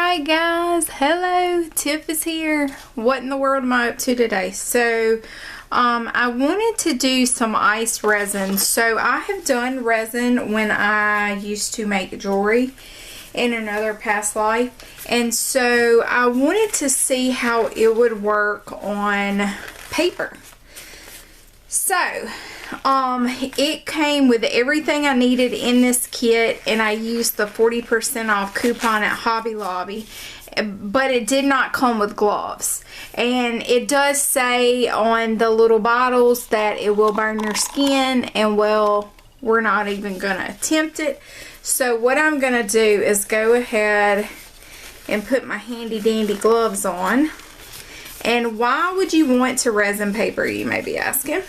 Alright guys, hello, Tiff is here. What in the world am I up to today? So I wanted to do some ice resin. So I have done resin when I used to make jewelry in another past life, and so I wanted to see how it would work on paper. So it came with everything I needed in this kit, and I used the 40% off coupon at Hobby Lobby, but it did not come with gloves. And it does say on the little bottles that it will burn your skin, and well, we're not even gonna attempt it. So what I'm gonna do is go ahead and put my handy dandy gloves on. And why would you want to resin paper, you may be asking?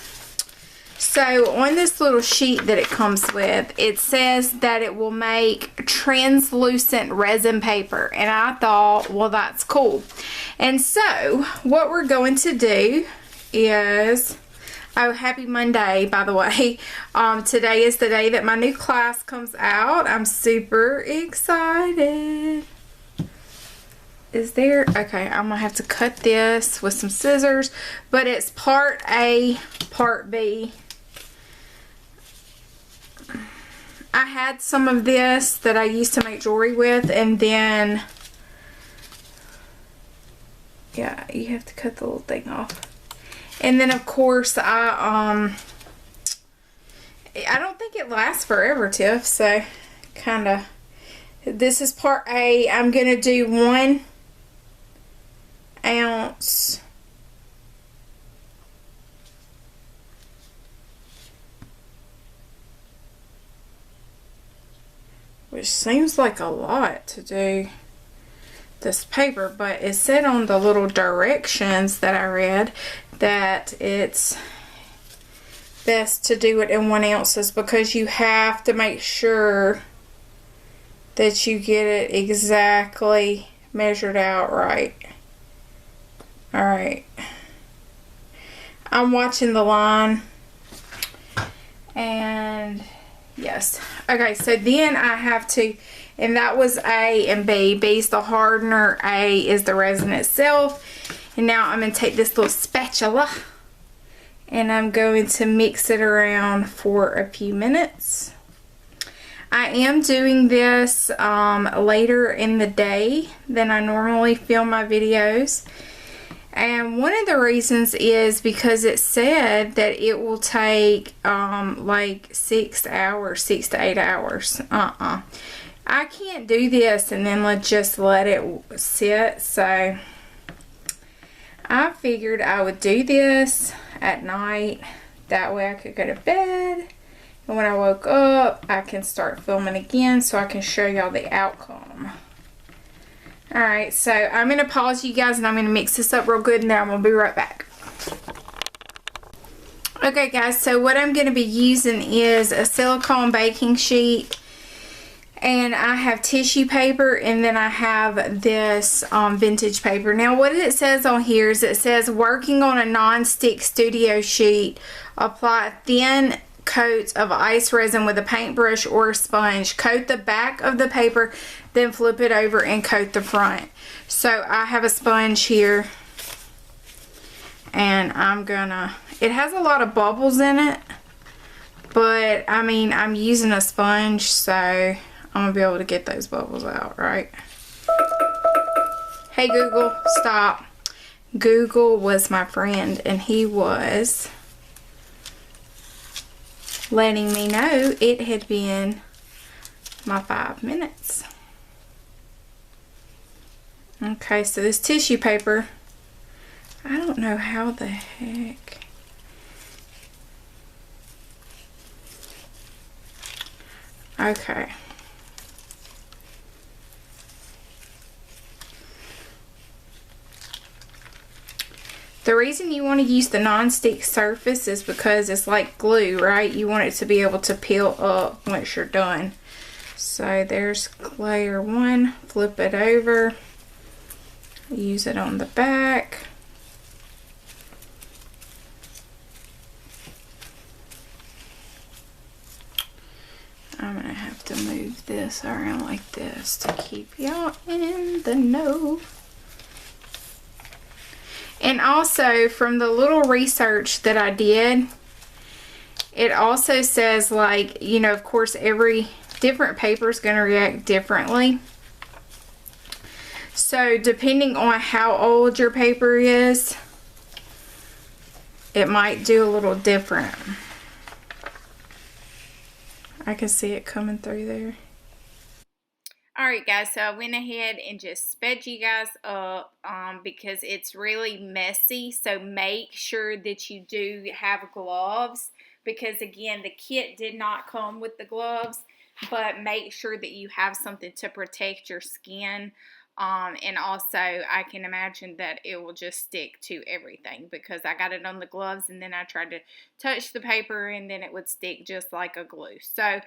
So on this little sheet that it comes with, it says that it will make translucent resin paper, and I thought, well, that's cool. And so what we're going to do is, oh, happy Monday, by the way. Today is the day that my new class comes out. I'm super excited. Is there? Okay, I'm gonna have to cut this with some scissors, but it's part A, part B. I had some of this that I used to make jewelry with, and then, yeah, you have to cut the little thing off. And then of course I don't think it lasts forever, Tiff, so kinda, this is part A. I'm gonna do 1 ounce which seems like a lot to do this paper, but it said on the little directions that I read that it's best to do it in 1 ounces because you have to make sure that you get it exactly measured out right. Alright, I'm watching the line, and yes. Okay, so then I have to, and that was A and B. B's the hardener, A is the resin itself. And now I'm going to take this little spatula and I'm going to mix it around for a few minutes. I am doing this later in the day than I normally film my videos. And one of the reasons is because it said that it will take like 6 hours, 6 to 8 hours. I can't do this and then just let it sit. So I figured I would do this at night. That way I could go to bed. And when I woke up, I can start filming again so I can show y'all the outcome. Alright, so I'm going to pause you guys and I'm going to mix this up real good, and then I'm going to be right back. Okay guys, so what I'm going to be using is a silicone baking sheet, and I have tissue paper, and then I have this vintage paper. Now what it says on here is it says, working on a non-stick studio sheet, apply thin coats of ice resin with a paintbrush or a sponge. Coat the back of the paper, then flip it over and coat the front. So I have a sponge here, and I'm gonna, it has a lot of bubbles in it, but I mean, I'm using a sponge, so I'm gonna be able to get those bubbles out, right? Hey Google, stop. Google was my friend, and he was letting me know it had been my 5 minutes. Okay, so this tissue paper, I don't know how the heck. Okay. The reason you want to use the non-stick surface is because it's like glue, right? You want it to be able to peel up once you're done. So there's layer 1, flip it over, use it on the back. I'm going to have to move this around like this to keep y'all in the know. And also, from the little research that I did, it also says, like, you know, of course, every different paper is going to react differently. So, depending on how old your paper is, it might do a little different. I can see it coming through there. Alright guys, so I went ahead and just sped you guys up because it's really messy. So make sure that you do have gloves, because again, the kit did not come with the gloves, but make sure that you have something to protect your skin. And also, I can imagine that it will just stick to everything, because I got it on the gloves and then I tried to touch the paper and then it would stick just like a glue. So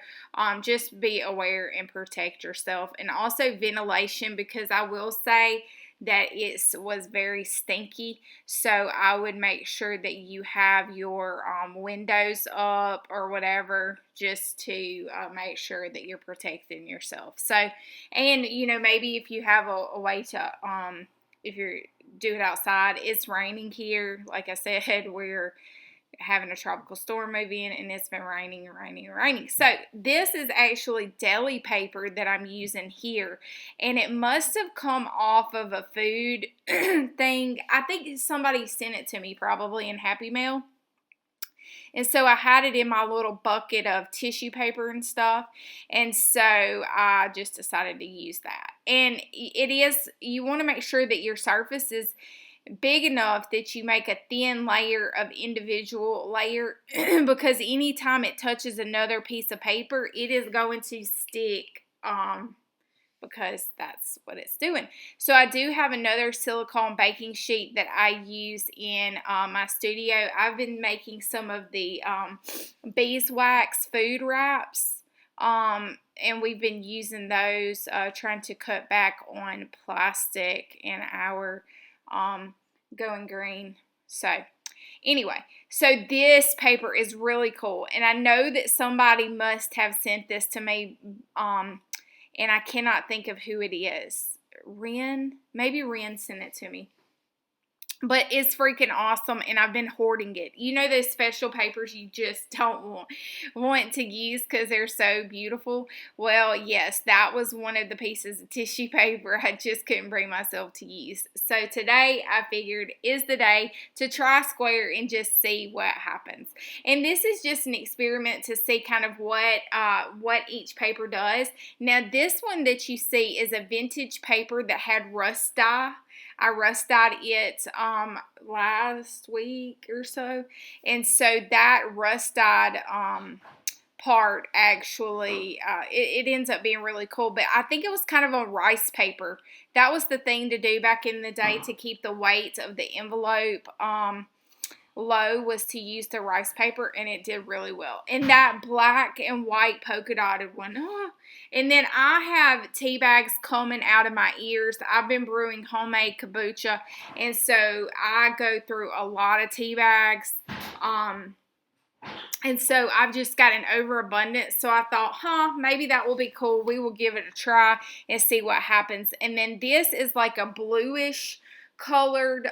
just be aware and protect yourself. And also ventilation, because I will say that it was very stinky, so I would make sure that you have your windows up or whatever, just to make sure that you're protecting yourself. So, and you know, maybe if you have a way to if you're doing it outside. It's raining here, like I said, we're having a tropical storm move in, and it's been raining and raining and raining. So this is actually deli paper that I'm using here, and it must have come off of a food thing. I think somebody sent it to me, probably in Happy Mail. And so I had it in my little bucket of tissue paper and stuff. And so I just decided to use that. And it is, you want to make sure that your surface is big enough that you make a thin layer of individual layer, because anytime it touches another piece of paper, it is going to stick, because that's what it's doing. So I do have another silicone baking sheet that I use in my studio. I've been making some of the beeswax food wraps, and we've been using those, trying to cut back on plastic in our going green. So anyway, so this paper is really cool, and I know that somebody must have sent this to me, and I cannot think of who it is. Maybe Ren sent it to me. But it's freaking awesome, and I've been hoarding it. You know those special papers you just don't want to use because they're so beautiful? Well, yes, that was one of the pieces of tissue paper I just couldn't bring myself to use. So today I figured is the day to try square and just see what happens. And this is just an experiment to see kind of what each paper does. Now this one that you see is a vintage paper that had rust dye. I rust dyed it last week or so, and so that rust dyed part actually it ends up being really cool. But I think it was kind of a rice paper. That was the thing to do back in the day to keep the weight of the envelope low, was to use the rice paper, and it did really well. And that black and white polka dotted one, and then I have tea bags coming out of my ears. I've been brewing homemade kombucha, and so I go through a lot of tea bags, and so I've just got an overabundance. So I thought, maybe that will be cool. We will give it a try and see what happens. And then this is like a bluish colored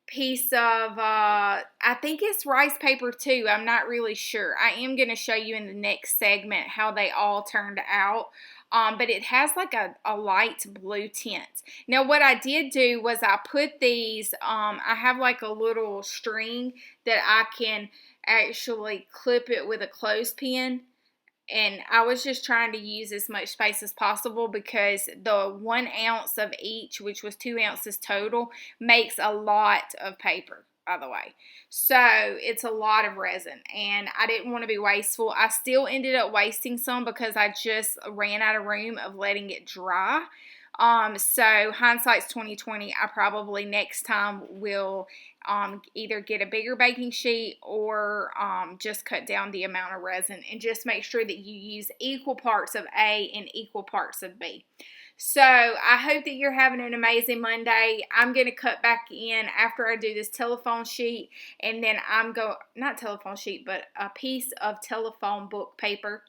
piece of I think it's rice paper too. I'm not really sure. I am going to show you in the next segment how they all turned out. But it has like a light blue tint. Now what I did do was I put these, I have like a little string that I can actually clip it with a clothespin. And I was just trying to use as much space as possible, because the 1 ounce of each, which was 2 ounces total, makes a lot of paper, by the way. So it's a lot of resin, and I didn't want to be wasteful. I still ended up wasting some because I just ran out of room of letting it dry. So hindsight's 2020. I probably next time will either get a bigger baking sheet or just cut down the amount of resin, and just make sure that you use equal parts of A and equal parts of B. So I hope that you're having an amazing Monday. I'm going to cut back in after I do this telephone sheet, and then not telephone sheet, but a piece of telephone book paper.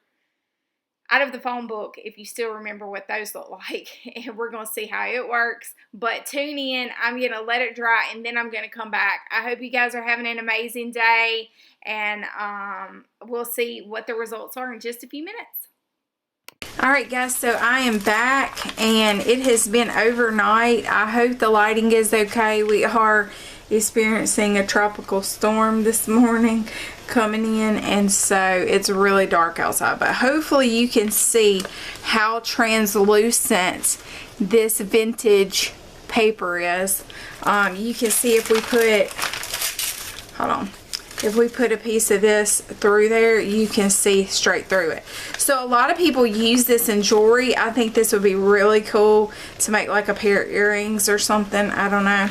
out of the phone book, if you still remember what those look like, and we're going to see how it works. But tune in. I'm going to let it dry, and then I'm going to come back. I hope you guys are having an amazing day, and we'll see what the results are in just a few minutes. Alright guys, so I am back, and it has been overnight. I hope the lighting is okay. We are experiencing a tropical storm this morning coming in, and so it's really dark outside, but hopefully you can see how translucent this vintage paper is. You can see if we put, hold on, if we put a piece of this through there, you can see straight through it. So a lot of people use this in jewelry. I think this would be really cool to make like a pair of earrings or something. I don't know.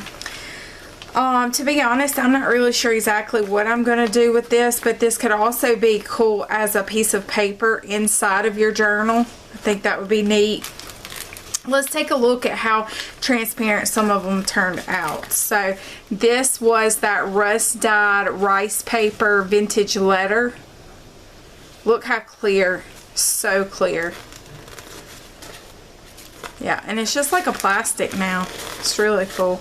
To be honest, I'm not really sure exactly what I'm going to do with this, but this could also be cool as a piece of paper inside of your journal. I think that would be neat. Let's take a look at how transparent some of them turned out. So this was that rust dyed rice paper vintage letter. Look how clear, so clear. Yeah, and it's just like a plastic now. It's really cool.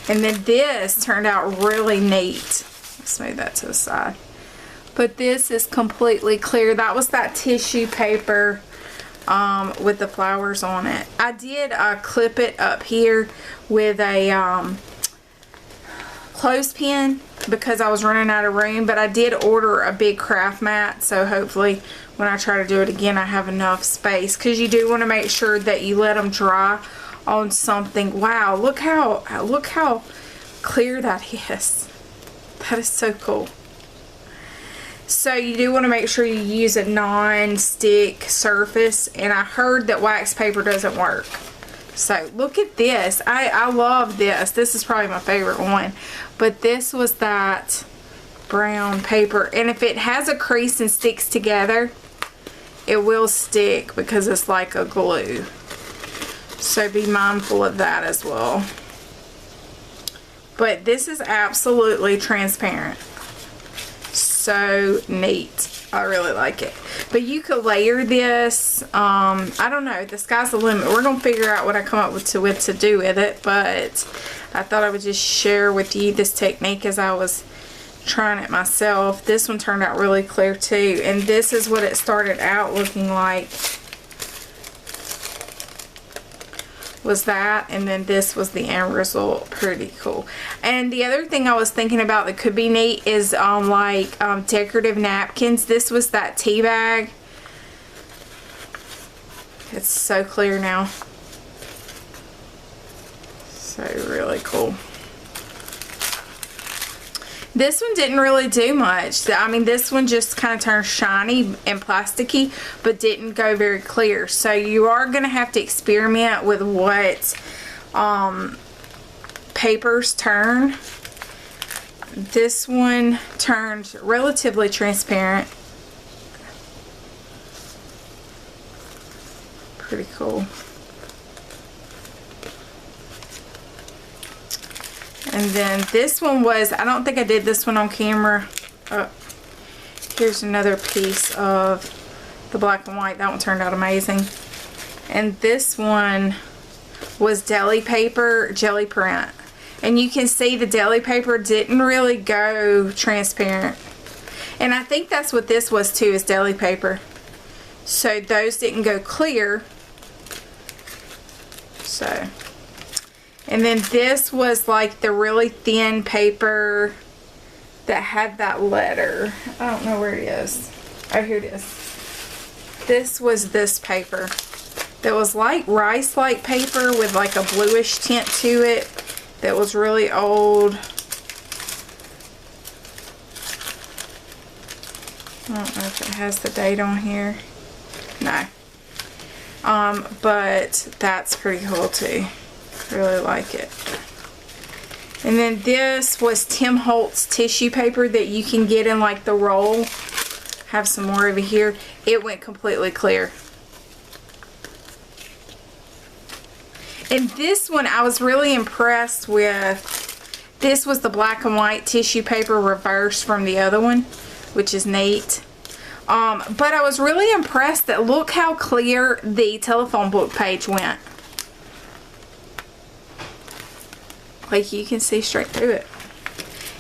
And then this turned out really neat. Let's move that to the side. But this is completely clear. That was that tissue paper with the flowers on it. I did clip it up here with a clothespin because I was running out of room. But I did order a big craft mat, so hopefully when I try to do it again I have enough space. Because you do want to make sure that you let them dry on something. Wow, look how clear that is. That is so cool. So you do want to make sure you use a non-stick surface, and I heard that wax paper doesn't work. So look at this. I love this. This is probably my favorite one. But this was that brown paper, and if it has a crease and sticks together, it will stick because it's like a glue. So be mindful of that as well. But this is absolutely transparent. So neat. I really like it. But you could layer this. I don't know. The sky's the limit. We're going to figure out what I come up with to do with it. But I thought I would just share with you this technique as I was trying it myself. This one turned out really clear too. And this is what it started out looking like. Was that, and then this was the end result. Pretty cool. And the other thing I was thinking about that could be neat is decorative napkins. This was that tea bag. It's so clear now. So really cool. This one didn't really do much. I mean, this one just kind of turned shiny and plasticky, but didn't go very clear. So you are going to have to experiment with what papers turn. This one turned relatively transparent. Pretty cool. And then this one was, I don't think I did this one on camera. Here's another piece of the black and white. That one turned out amazing. And this one was deli paper, jelly print. And you can see the deli paper didn't really go transparent. And I think that's what this was too, is deli paper. So those didn't go clear. So... And then this was like the really thin paper that had that letter. I don't know where it is. Oh, here it is. This was this paper. That was like rice-like paper with like a bluish tint to it. That was really old. I don't know if it has the date on here. No. But that's pretty cool too. Really like it. And then this was Tim Holtz tissue paper that you can get in like the roll. Have some more over here. It went completely clear. And this one I was really impressed with. This was the black and white tissue paper reversed from the other one, which is neat. But I was really impressed that look how clear the telephone book page went. Like you can see straight through it.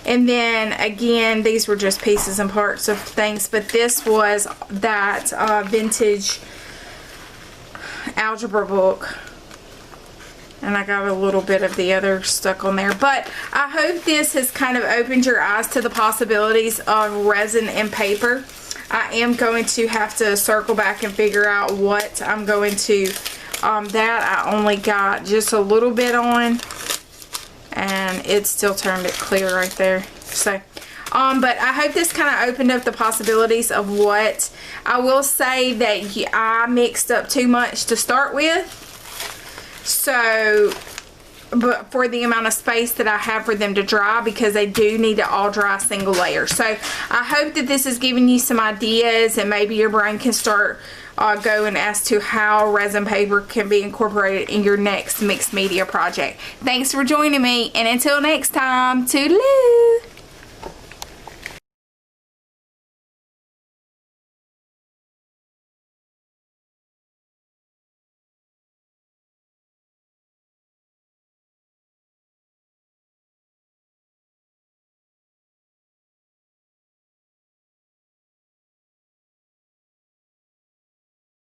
And then again, these were just pieces and parts of things, but this was that vintage algebra book. And I got a little bit of the other stuck on there. But I hope this has kind of opened your eyes to the possibilities of resin and paper. I am going to have to circle back and figure out what I'm going to, that I only got just a little bit on. And it still turned it clear right there. So, but I hope this kind of opened up the possibilities of what. I will say that I mixed up too much to start with. So, but for the amount of space that I have for them to dry, because they do need to all dry single layer. So I hope that this is giving you some ideas, and maybe your brain can start going as to how resin paper can be incorporated in your next mixed media project. Thanks for joining me, and until next time, toodaloo!